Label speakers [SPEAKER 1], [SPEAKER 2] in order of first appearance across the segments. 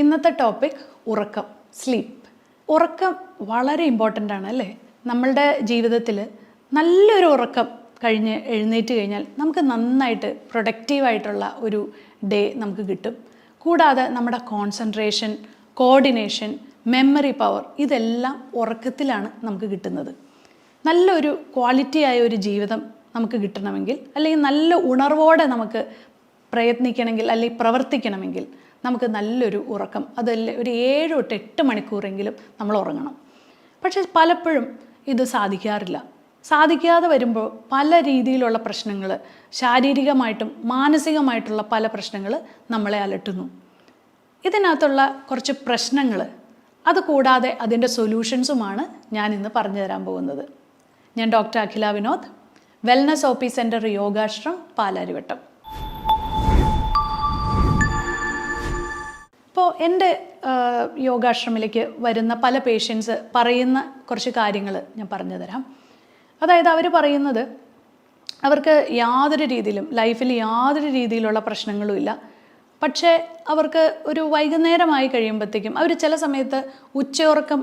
[SPEAKER 1] ഇന്നത്തെ ടോപ്പിക് ഉറക്കം, സ്ലീപ്പ്. ഉറക്കം വളരെ ഇമ്പോർട്ടൻ്റ് ആണ് അല്ലേ? നമ്മളുടെ ജീവിതത്തിൽ നല്ലൊരു ഉറക്കം കഴിഞ്ഞ് എഴുന്നേറ്റ് കഴിഞ്ഞാൽ നമുക്ക് നന്നായിട്ട് പ്രൊഡക്റ്റീവായിട്ടുള്ള ഒരു ഡേ നമുക്ക് കിട്ടും. കൂടാതെ നമ്മുടെ കോൺസെൻട്രേഷൻ, കോർഡിനേഷൻ, മെമ്മറി പവർ ഇതെല്ലാം ഉറക്കത്തിലാണ് നമുക്ക് കിട്ടുന്നത്. നല്ലൊരു ക്വാളിറ്റിയായ ഒരു ജീവിതം നമുക്ക് കിട്ടണമെങ്കിൽ, അല്ലെങ്കിൽ നല്ല ഉണർവോടെ നമുക്ക് പ്രയത്നിക്കണമെങ്കിൽ അല്ലെങ്കിൽ പ്രവർത്തിക്കണമെങ്കിൽ നമുക്ക് നല്ലൊരു ഉറക്കം, അതല്ല ഒരു 7 തൊട്ട് 8 മണിക്കൂറെങ്കിലും നമ്മൾ ഉറങ്ങണം. പക്ഷേ പലപ്പോഴും ഇത് സാധിക്കാതെ വരുമ്പോൾ പല രീതിയിലുള്ള പ്രശ്നങ്ങൾ, ശാരീരികമായിട്ടും മാനസികമായിട്ടുള്ള പല പ്രശ്നങ്ങൾ നമ്മളെ അലട്ടുന്നു. ഇതിനകത്തുള്ള കുറച്ച് പ്രശ്നങ്ങൾ, അതുകൂടാതെ അതിൻ്റെ സൊല്യൂഷൻസുമാണ് ഞാൻ ഇന്ന് പറഞ്ഞു തരാൻ പോകുന്നത്. ഞാൻ doctor Akhila Vinod, wellness OP centre Yogashram, Palarivattom. ഇപ്പോൾ എൻ്റെ യോഗാശ്രമിലേക്ക് വരുന്ന പല പേഷ്യൻസ് പറയുന്ന കുറച്ച് കാര്യങ്ങൾ ഞാൻ പറഞ്ഞു തരാം. അതായത് അവർ പറയുന്നത്, അവർക്ക് യാതൊരു രീതിയിലും ലൈഫിൽ യാതൊരു രീതിയിലുള്ള പ്രശ്നങ്ങളും ഇല്ല. പക്ഷേ അവർക്ക് ഒരു വൈകുന്നേരമായി കഴിയുമ്പോഴത്തേക്കും അവർ ചില സമയത്ത് ഉച്ചയുറക്കം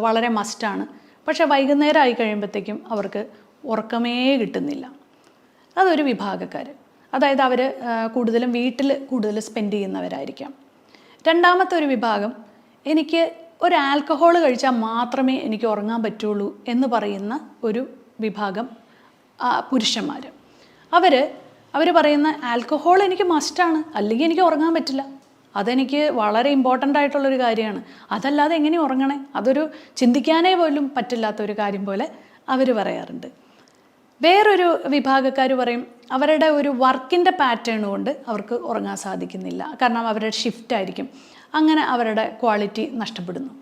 [SPEAKER 1] വളരെ മസ്റ്റാണ്. പക്ഷേ വൈകുന്നേരം ആയി കഴിയുമ്പോഴത്തേക്കും അവർക്ക് ഉറക്കമേ കിട്ടുന്നില്ല. അതൊരു വിഭാഗക്കാർ. അതായത് അവർ കൂടുതലും വീട്ടിൽ സ്പെൻഡ് ചെയ്യുന്നവരായിരിക്കാം. രണ്ടാമത്തെ ഒരു വിഭാഗം, എനിക്ക് ഒരു ആൽക്കഹോൾ കഴിച്ചാൽ മാത്രമേ എനിക്ക് ഉറങ്ങാൻ പറ്റുള്ളൂ എന്ന് പറയുന്ന ഒരു വിഭാഗം പുരുഷന്മാർ. അവർ പറയുന്ന ആൽക്കഹോൾ എനിക്ക് മസ്റ്റാണ്, അല്ലെങ്കിൽ എനിക്ക് ഉറങ്ങാൻ പറ്റില്ല, അതെനിക്ക് വളരെ ഇമ്പോർട്ടൻ്റ് ആയിട്ടുള്ളൊരു കാര്യമാണ്, അതല്ലാതെ എങ്ങനെ ഉറങ്ങണേ, അതൊരു ചിന്തിക്കാനേ പോലും പറ്റില്ലാത്തൊരു കാര്യം പോലെ അവർ പറയാറുണ്ട്. വേറൊരു വിഭാഗക്കാർ പറയും, അവരുടെ ഒരു വർക്കിൻ്റെ പാറ്റേൺ കൊണ്ട് അവർക്ക് ഉറങ്ങാൻ സാധിക്കുന്നില്ല, കാരണം അവരുടെ ഷിഫ്റ്റ് ആയിരിക്കും, അങ്ങനെ അവരുടെ ക്വാളിറ്റി നഷ്ടപ്പെടുന്നു.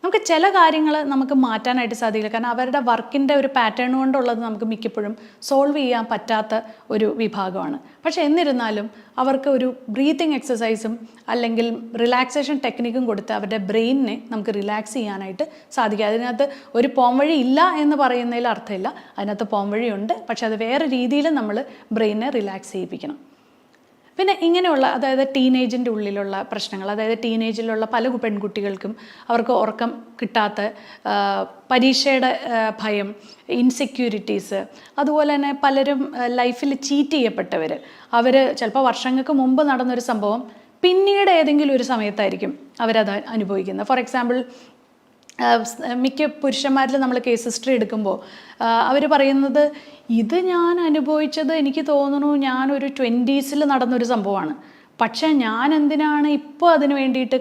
[SPEAKER 1] നമുക്ക് ചില കാര്യങ്ങൾ നമുക്ക് മാറ്റാനായിട്ട് സാധിക്കില്ല, കാരണം അവരുടെ വർക്കിൻ്റെ ഒരു പാറ്റേൺ കൊണ്ടുള്ളത് നമുക്ക് മിക്കപ്പോഴും സോൾവ് ചെയ്യാൻ പറ്റാത്ത ഒരു വിഭാഗമാണ്. പക്ഷേ എന്നിരുന്നാലും അവർക്ക് ഒരു ബ്രീത്തിങ് എക്സസൈസും അല്ലെങ്കിൽ റിലാക്സേഷൻ ടെക്നിക്കും കൊടുത്ത് അവരുടെ ബ്രെയിനിനെ നമുക്ക് റിലാക്സ് ചെയ്യാനായിട്ട് സാധിക്കും. അതിനകത്ത് ഒരു പോംവഴി ഇല്ല എന്ന് പറയുന്നതിൽ അർത്ഥമില്ല, അതിനകത്ത് പോംവഴിയുണ്ട്. പക്ഷേ അത് വേറെ രീതിയിൽ നമ്മൾ ബ്രെയിനിനെ റിലാക്സ് ചെയ്യിപ്പിക്കണം. പിന്നെ ഇങ്ങനെയുള്ള, അതായത് ടീനേജിൻ്റെ ഉള്ളിലുള്ള പ്രശ്നങ്ങൾ, അതായത് ടീനേജിലുള്ള പല പെൺകുട്ടികൾക്കും അവർക്ക് ഉറക്കം കിട്ടാത്ത, പരീക്ഷയുടെ ഭയം, ഇൻസെക്യൂരിറ്റീസ്, അതുപോലെ തന്നെ പലരും ലൈഫിൽ ചീറ്റ് ചെയ്യപ്പെട്ടവർ, അവർ ചിലപ്പോൾ വർഷങ്ങൾക്ക് മുമ്പ് നടന്നൊരു സംഭവം പിന്നീട് ഏതെങ്കിലും ഒരു സമയത്തായിരിക്കും അവരത് അനുഭവിക്കുന്നത്. ഫോർ എക്സാമ്പിൾ, മിക്ക പുരുഷന്മാരിൽ നമ്മൾ കേസ് ഹിസ്റ്ററി എടുക്കുമ്പോൾ അവർ പറയുന്നത്, ഇത് ഞാൻ അനുഭവിച്ചത് എനിക്ക് തോന്നുന്നു ഞാനൊരു 20s നടന്നൊരു സംഭവമാണ്, പക്ഷേ ഞാൻ എന്തിനാണ് ഇപ്പോൾ അതിന് വേണ്ടിയിട്ട്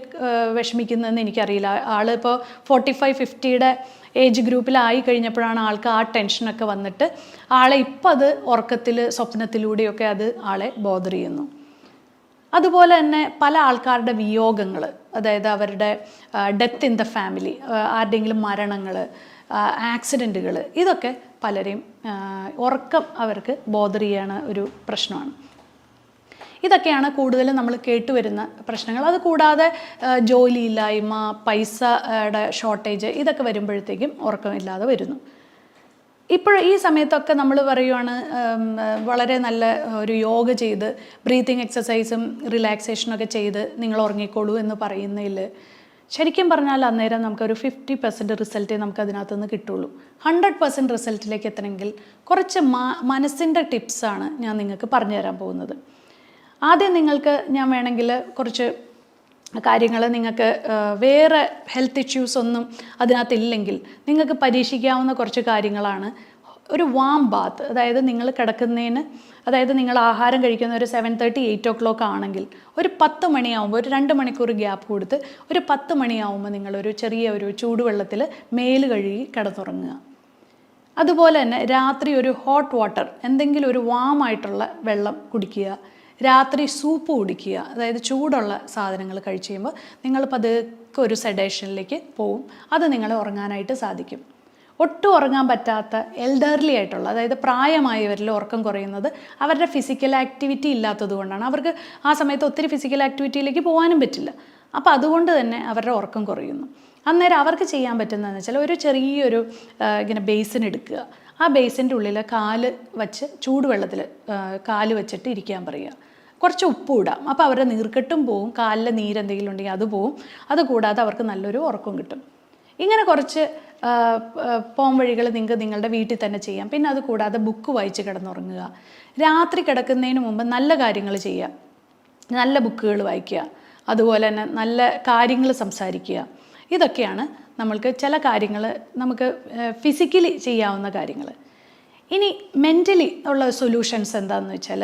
[SPEAKER 1] വിഷമിക്കുന്നതെന്ന് എനിക്കറിയില്ല. ആളിപ്പോൾ 45-50 ഏജ് ഗ്രൂപ്പിലായി കഴിഞ്ഞപ്പോഴാണ് ആൾക്ക് ആ ടെൻഷനൊക്കെ വന്നിട്ട് ആളെ ഇപ്പം അത് ഉറക്കത്തിൽ, സ്വപ്നത്തിലൂടെയൊക്കെ അത് ആളെ ബോദർ ചെയ്യുന്നു. അതുപോലെ തന്നെ പല ആൾക്കാരുടെ വിയോഗങ്ങൾ, അതായത് അവരുടെ ഡെത്ത് ഇൻ ദ ഫാമിലി, ആരുടെയെങ്കിലും മരണങ്ങൾ, ആക്സിഡൻറ്റുകൾ, ഇതൊക്കെ പലരെയും ഉറക്കം അവർക്ക് ബോദർ ചെയ്യണ ഒരു പ്രശ്നമാണ്. ഇതൊക്കെയാണ് കൂടുതലും നമ്മൾ കേട്ടുവരുന്ന പ്രശ്നങ്ങൾ. അതുകൂടാതെ ജോലിയില്ലായ്മ, പൈസയുടെ ഷോർട്ടേജ്, ഇതൊക്കെ വരുമ്പോഴത്തേക്കും ഉറക്കമില്ലാതെ വരുന്നു. ഇപ്പോൾ ഈ സമയത്തൊക്കെ നമ്മൾ പറയുവാണ്, വളരെ നല്ല ഒരു യോഗ ചെയ്ത് ബ്രീത്തിങ് എക്സസൈസും റിലാക്സേഷനൊക്കെ ചെയ്ത് നിങ്ങൾ ഉറങ്ങിക്കോളൂ എന്ന് പറയുന്നതിൽ ശരിക്കും പറഞ്ഞാൽ അന്നേരം നമുക്കൊരു 50% റിസൾട്ടേ നമുക്ക് അതിനകത്തുനിന്ന് കിട്ടുള്ളൂ. 100% റിസൾട്ടിലേക്ക് എത്തണമെങ്കിൽ കുറച്ച് മനസ്സിൻ്റെ ടിപ്സാണ് ഞാൻ നിങ്ങൾക്ക് പറഞ്ഞു തരാൻ പോകുന്നത്. ആദ്യം നിങ്ങൾക്ക് ഞാൻ വേണമെങ്കിൽ കുറച്ച് കാര്യങ്ങൾ, നിങ്ങൾക്ക് വേറെ ഹെൽത്ത് ഇഷ്യൂസ് ഒന്നും അതിനകത്തില്ലെങ്കിൽ നിങ്ങൾക്ക് പരീക്ഷിക്കാവുന്ന കുറച്ച് കാര്യങ്ങളാണ്. ഒരു വാം ബാത്ത്, അതായത് നിങ്ങൾ കിടക്കുന്നതിന്, അതായത് നിങ്ങൾ ആഹാരം കഴിക്കുന്ന ഒരു 7:30-8 o'clock ആണെങ്കിൽ ഒരു 10 മണിയാവുമ്പോൾ, ഒരു 2 മണിക്കൂർ ഗ്യാപ്പ് കൊടുത്ത് ഒരു 10 മണിയാവുമ്പോൾ നിങ്ങളൊരു ചെറിയ ചൂടുവെള്ളത്തിൽ മേല് കഴുകി കിടന്നുറങ്ങുക. അതുപോലെ തന്നെ രാത്രി ഒരു ഹോട്ട് വാട്ടർ, എന്തെങ്കിലും ഒരു വാമായിട്ടുള്ള വെള്ളം കുടിക്കുക. രാത്രി സൂപ്പ് കുടിക്കുക, അതായത് ചൂടുള്ള സാധനങ്ങൾ കഴിച്ച് കഴിയുമ്പോൾ നിങ്ങൾ പതുക്കെ ഒരു സെഡേഷനിലേക്ക് പോവും. അത് നിങ്ങളെ ഉറങ്ങാനായിട്ട് സാധിക്കും. ഒട്ടും ഉറങ്ങാൻ പറ്റാത്ത എൽഡർലി ആയിട്ടുള്ള, അതായത് പ്രായമായവരിൽ ഉറക്കം കുറയുന്നത് അവരുടെ ഫിസിക്കൽ ആക്ടിവിറ്റി ഇല്ലാത്തത് കൊണ്ടാണ്. അവർക്ക് ആ സമയത്ത് ഒത്തിരി ഫിസിക്കൽ ആക്ടിവിറ്റിയിലേക്ക് പോകാനും പറ്റില്ല. അപ്പോൾ അതുകൊണ്ട് തന്നെ അവരുടെ ഉറക്കം കുറയുന്നു. അന്നേരം അവർക്ക് ചെയ്യാൻ പറ്റുന്നതെന്ന് വെച്ചാൽ ഒരു ചെറിയൊരു ഇങ്ങനെ ബേസിൻ എടുക്കുക. ആ ബേസിൻ്റെ ഉള്ളിൽ കാല് വച്ച് ചൂടുവെള്ളത്തിൽ കാല് വെച്ചിട്ട് ഇരിക്കാൻ പറയുക. കുറച്ച് ഉപ്പ് ഇടാം. അപ്പോൾ അവരുടെ നീർക്കെട്ടും പോവും, കാലിൽ നീരെന്തെങ്കിലും ഉണ്ടെങ്കിൽ അത് പോവും. അതുകൂടാതെ അവർക്ക് നല്ലൊരു ഉറക്കം കിട്ടും. ഇങ്ങനെ കുറച്ച് പോം വഴികൾ നിങ്ങൾക്ക് നിങ്ങളുടെ വീട്ടിൽ തന്നെ ചെയ്യാം. പിന്നെ അത് കൂടാതെ ബുക്ക് വായിച്ച് കിടന്നുറങ്ങുക. രാത്രി കിടക്കുന്നതിന് മുമ്പ് നല്ല കാര്യങ്ങൾ ചെയ്യുക, നല്ല ബുക്കുകൾ വായിക്കുക, അതുപോലെ തന്നെ നല്ല കാര്യങ്ങൾ സംസാരിക്കുക. ഇതൊക്കെയാണ് നമ്മൾക്ക് ചില കാര്യങ്ങൾ നമുക്ക് ഫിസിക്കലി ചെയ്യാവുന്ന കാര്യങ്ങൾ. ഇനി മെൻ്റലി ഉള്ള സൊല്യൂഷൻസ് എന്താണെന്ന് വെച്ചാൽ,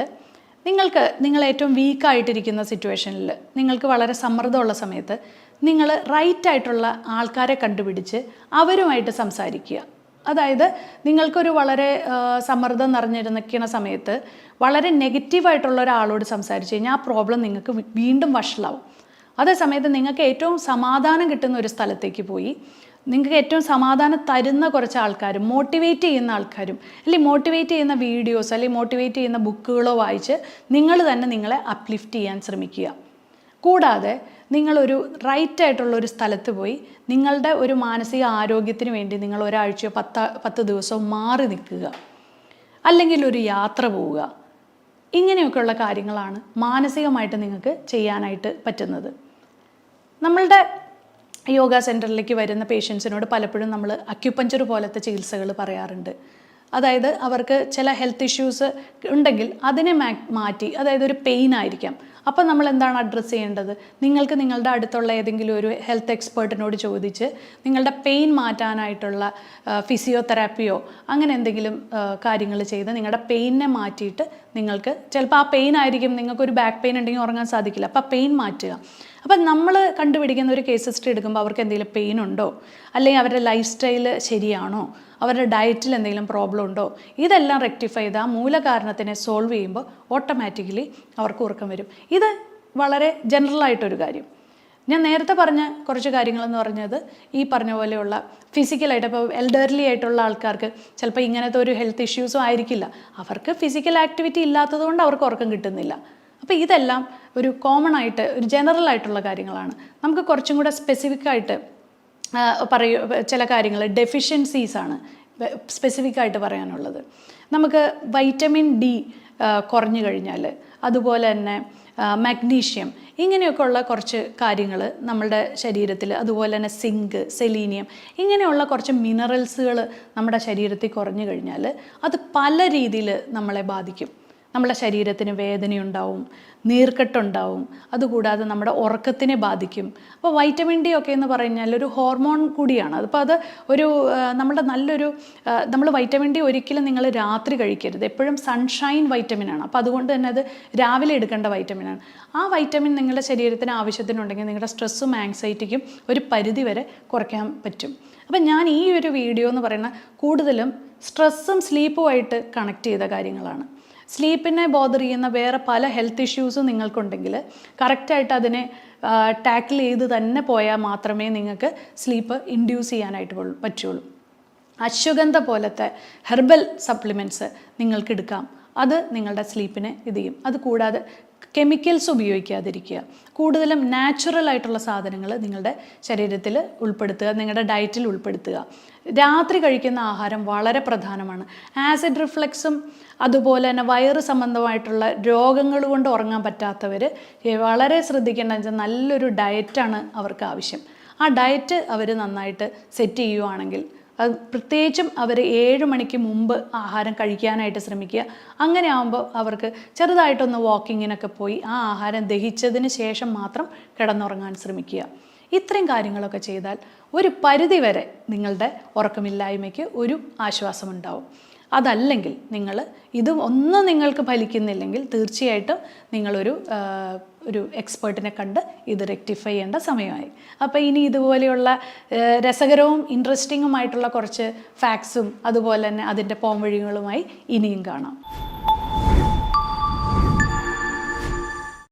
[SPEAKER 1] നിങ്ങൾ ഏറ്റവും വീക്കായിട്ടിരിക്കുന്ന സിറ്റുവേഷനിൽ, നിങ്ങൾക്ക് വളരെ സമ്മർദ്ദമുള്ള സമയത്ത് നിങ്ങൾ റൈറ്റായിട്ടുള്ള ആൾക്കാരെ കണ്ടുപിടിച്ച് അവരുമായിട്ട് സംസാരിക്കുക. അതായത് നിങ്ങൾക്കൊരു വളരെ സമ്മർദ്ദം നിറഞ്ഞിരിക്കുന്ന സമയത്ത് വളരെ നെഗറ്റീവായിട്ടുള്ള ഒരാളോട് സംസാരിച്ച് കഴിഞ്ഞാൽ ആ പ്രോബ്ലം നിങ്ങൾക്ക് വീണ്ടും വഷളാവും. അതേസമയത്ത് നിങ്ങൾക്ക് ഏറ്റവും സമാധാനം കിട്ടുന്ന ഒരു സ്ഥലത്തേക്ക് പോയി നിങ്ങൾക്ക് ഏറ്റവും സമാധാനം തരുന്ന കുറച്ച് ആൾക്കാരും മോട്ടിവേറ്റ് ചെയ്യുന്ന ആൾക്കാരും അല്ലെങ്കിൽ മോട്ടിവേറ്റ് ചെയ്യുന്ന വീഡിയോസ് അല്ലെങ്കിൽ മോട്ടിവേറ്റ് ചെയ്യുന്ന ബുക്കുകളോ വായിച്ച് നിങ്ങൾ തന്നെ നിങ്ങളെ അപ്ലിഫ്റ്റ് ചെയ്യാൻ ശ്രമിക്കുക. കൂടാതെ നിങ്ങളൊരു റൈറ്റായിട്ടുള്ള ഒരു സ്ഥലത്ത് പോയി നിങ്ങളുടെ ഒരു മാനസിക ആരോഗ്യത്തിന് വേണ്ടി നിങ്ങൾ ഒരാഴ്ചയോ 10 ദിവസമോ മാറി നിൽക്കുക, അല്ലെങ്കിൽ ഒരു യാത്ര പോവുക. ഇങ്ങനെയൊക്കെയുള്ള കാര്യങ്ങളാണ് മാനസികമായിട്ട് നിങ്ങൾക്ക് ചെയ്യാനായിട്ട് പറ്റുന്നത്. നമ്മളുടെ യോഗ സെൻറ്ററിലേക്ക് വരുന്ന പേഷ്യൻസിനോട് പലപ്പോഴും നമ്മൾ അക്യുപഞ്ചർ പോലത്തെ ചികിത്സകൾ പറയാറുണ്ട്. അതായത് അവർക്ക് ചില ഹെൽത്ത് ഇഷ്യൂസ് ഉണ്ടെങ്കിൽ അതിനെ മാറ്റി, അതായത് ഒരു പെയിൻ ആയിരിക്കാം, അപ്പം നമ്മൾ എന്താണ് അഡ്രസ്സ് ചെയ്യേണ്ടത്? നിങ്ങൾക്ക് നിങ്ങളുടെ അടുത്തുള്ള ഏതെങ്കിലും ഒരു ഹെൽത്ത് എക്സ്പേർട്ടിനോട് ചോദിച്ച് നിങ്ങളുടെ പെയിൻ മാറ്റാനായിട്ടുള്ള ഫിസിയോതെറാപ്പിയോ അങ്ങനെ എന്തെങ്കിലും കാര്യങ്ങൾ ചെയ്ത് നിങ്ങളുടെ പെയിനെ മാറ്റിയിട്ട് നിങ്ങൾക്ക് ചിലപ്പോൾ ആ പെയിൻ ആയിരിക്കും, നിങ്ങൾക്കൊരു ബാക്ക് പെയിൻ ഉണ്ടെങ്കിൽ ഉറങ്ങാൻ സാധിക്കില്ല, അപ്പോൾ ആ പെയിൻ മാറ്റുക. അപ്പം നമ്മൾ കണ്ടുപിടിക്കുന്ന ഒരു കേസ് ഹിസ്റ്ററി എടുക്കുമ്പോൾ അവർക്ക് എന്തെങ്കിലും പെയിൻ ഉണ്ടോ, അല്ലെങ്കിൽ അവരുടെ ലൈഫ് സ്റ്റൈല് ശരിയാണോ, അവരുടെ ഡയറ്റിൽ എന്തെങ്കിലും പ്രോബ്ലം ഉണ്ടോ, ഇതെല്ലാം റെക്ടിഫൈ ചെയ്ത് ആ മൂലകാരണത്തിനെ സോൾവ് ചെയ്യുമ്പോൾ ഓട്ടോമാറ്റിക്കലി അവർക്ക് ഉറക്കം വരും. ഇത് വളരെ ജനറലായിട്ടൊരു കാര്യം. ഞാൻ നേരത്തെ പറഞ്ഞ കുറച്ച് കാര്യങ്ങളെന്ന് പറഞ്ഞത് ഈ പറഞ്ഞ പോലെയുള്ള ഫിസിക്കലായിട്ട്, ഇപ്പോൾ എൽഡർലി ആയിട്ടുള്ള ആൾക്കാർക്ക് ചിലപ്പോൾ ഇങ്ങനത്തെ ഒരു ഹെൽത്ത് ഇഷ്യൂസും ആയിരിക്കില്ല, അവർക്ക് ഫിസിക്കൽ ആക്ടിവിറ്റി ഇല്ലാത്തതുകൊണ്ട് അവർക്ക് ഉറക്കം കിട്ടുന്നില്ല. അപ്പോൾ ഇതെല്ലാം ഒരു കോമൺ ആയിട്ട് ഒരു ജനറൽ ആയിട്ടുള്ള കാര്യങ്ങളാണ്. നമുക്ക് കുറച്ചും കൂടെ സ്പെസിഫിക് ആയിട്ട് ചില കാര്യങ്ങൾ ഡെഫിഷ്യൻസീസാണ് സ്പെസിഫിക് ആയിട്ട് പറയാനുള്ളത്. നമുക്ക് വൈറ്റമിൻ ഡി കുറഞ്ഞു കഴിഞ്ഞാൽ, അതുപോലെ തന്നെ മഗ്നീഷ്യം, ഇങ്ങനെയൊക്കെ ഉള്ള കുറച്ച് കാര്യങ്ങൾ നമ്മളുടെ ശരീരത്തിൽ, അതുപോലെ തന്നെ സിങ്ക്, സെലീനിയം, ഇങ്ങനെയുള്ള കുറച്ച് മിനറൽസുകൾ നമ്മുടെ ശരീരത്തിൽ കുറഞ്ഞു കഴിഞ്ഞാൽ അത് പല രീതിയിൽ നമ്മളെ ബാധിക്കും. നമ്മുടെ ശരീരത്തിന് വേദനയുണ്ടാവും, നീർക്കെട്ടുണ്ടാവും, അതുകൂടാതെ നമ്മുടെ ഉറക്കത്തിനെ ബാധിക്കും. അപ്പോൾ വൈറ്റമിൻ ഡി ഒക്കെ എന്ന് പറഞ്ഞാൽ ഒരു ഹോർമോൺ കൂടിയാണ്. അപ്പോൾ അത് ഒരു നമ്മൾ വൈറ്റമിൻ ഡി ഒരിക്കലും നിങ്ങൾ രാത്രി കഴിക്കരുത്, എപ്പോഴും സൺഷൈൻ വൈറ്റമിനാണ്. അപ്പോൾ അതുകൊണ്ട് തന്നെ അത് രാവിലെ എടുക്കേണ്ട വൈറ്റമിനാണ്. ആ വൈറ്റമിൻ നിങ്ങളുടെ ശരീരത്തിന് ആവശ്യത്തിനുണ്ടെങ്കിൽ നിങ്ങളുടെ സ്ട്രെസ്സും ആങ്സൈറ്റിക്കും ഒരു പരിധി വരെ കുറയ്ക്കാൻ പറ്റും. അപ്പം ഞാൻ ഈ ഒരു വീഡിയോ എന്ന് പറയുന്ന കൂടുതലും സ്ട്രെസ്സും സ്ലീപ്പുമായിട്ട് കണക്ട് ചെയ്ത കാര്യങ്ങളാണ്. സ്ലീപ്പിനെ ബോദർ ചെയ്യുന്ന വേറെ പല ഹെൽത്ത് ഇഷ്യൂസും നിങ്ങൾക്കുണ്ടെങ്കിൽ കറക്റ്റായിട്ട് അതിനെ ടാക്കിൾ ചെയ്ത് തന്നെ പോയാൽ മാത്രമേ നിങ്ങൾക്ക് സ്ലീപ്പ് ഇൻഡ്യൂസ് ചെയ്യാനായിട്ട് പറ്റുള്ളൂ. അശ്വഗന്ധ പോലത്തെ ഹെർബൽ സപ്ലിമെൻറ്റ്സ് നിങ്ങൾക്ക് എടുക്കാം, അത് നിങ്ങളുടെ സ്ലീപ്പിനെ ഇത് ചെയ്യും. അതുകൂടാതെ കെമിക്കൽസ് ഉപയോഗിക്കാതിരിക്കുക, കൂടുതലും നാച്ചുറൽ ആയിട്ടുള്ള സാധനങ്ങൾ നിങ്ങളുടെ ശരീരത്തിൽ ഉൾപ്പെടുത്തുക, നിങ്ങളുടെ ഡയറ്റിൽ ഉൾപ്പെടുത്തുക. രാത്രി കഴിക്കുന്ന ആഹാരം വളരെ പ്രധാനമാണ്. ആസിഡ് റിഫ്ലക്സും അതുപോലെ തന്നെ വയറ് സംബന്ധമായിട്ടുള്ള രോഗങ്ങൾ കൊണ്ട് ഉറങ്ങാൻ പറ്റാത്തവർ വളരെ ശ്രദ്ധിക്കേണ്ടതെന്ന് വെച്ചാൽ നല്ലൊരു ഡയറ്റാണ് അവർക്ക് ആവശ്യം. ആ ഡയറ്റ് അവർ നന്നായിട്ട് സെറ്റ് ചെയ്യുവാണെങ്കിൽ, അത് പ്രത്യേകിച്ചും അവർ 7 മണിക്ക് മുമ്പ് ആഹാരം കഴിക്കാനായിട്ട് ശ്രമിക്കുക. അങ്ങനെ ആകുമ്പോൾ അവർക്ക് ചെറുതായിട്ടൊന്ന് വാക്കിങ്ങിനൊക്കെ പോയി ആ ആഹാരം ദഹിച്ചതിന് ശേഷം മാത്രം കിടന്നുറങ്ങാൻ ശ്രമിക്കുക. ഇത്രയും കാര്യങ്ങളൊക്കെ ചെയ്താൽ ഒരു പരിധിവരെ നിങ്ങളുടെ ഉറക്കമില്ലായ്മയ്ക്ക് ഒരു ആശ്വാസമുണ്ടാവും. അതല്ലെങ്കിൽ ഒന്നും നിങ്ങൾക്ക് ഫലിക്കുന്നില്ലെങ്കിൽ തീർച്ചയായിട്ടും നിങ്ങളൊരു എക്സ്പേർട്ടിനെ കണ്ട് ഇത് റെക്ടിഫൈ ചെയ്യേണ്ട സമയമായി. അപ്പോൾ ഇനി ഇതുപോലെയുള്ള രസകരവും ഇൻട്രസ്റ്റിങ്ങുമായിട്ടുള്ള കുറച്ച് ഫാക്ട്സും അതുപോലെ തന്നെ അതിൻ്റെ പോംവഴികളുമായി ഇനിയും കാണാം.